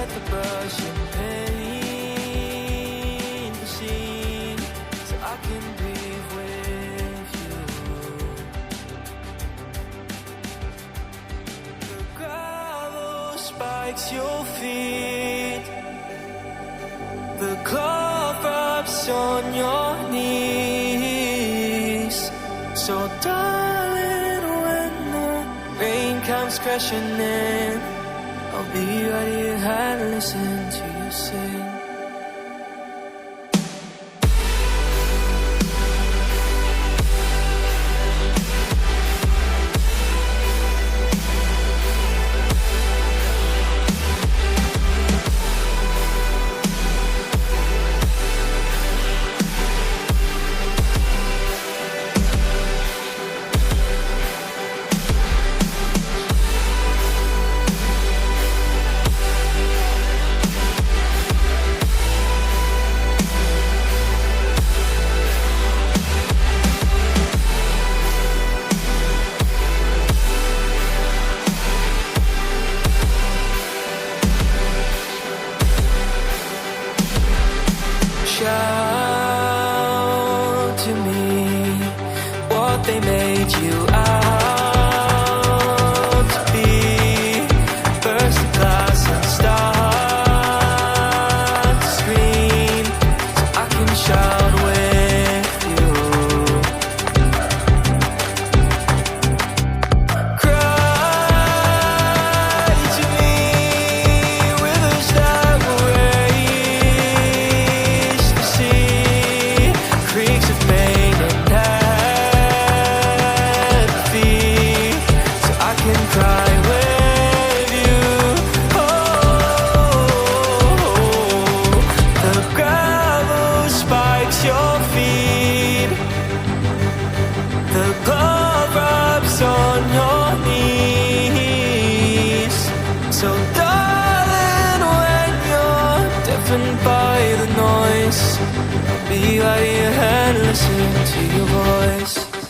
get the brush and paint the scene so I can breathe with you. The gravel spikes your feet, the cloth rubs on your knees. So darling, when the rain comes crashing in, I'll be right here and listen to you sing. Shout to me what they made you out to be. Burst the glass and start to scream so I can shout with you. Cry to me rivers that will raise the sea, creeks of pain and apathy, so I can cry with you. Oh, the gravel spikes your feet, the glove rubs on your knees. So darling, when you're deafened by the noise, I'll be right here and listen to your voice.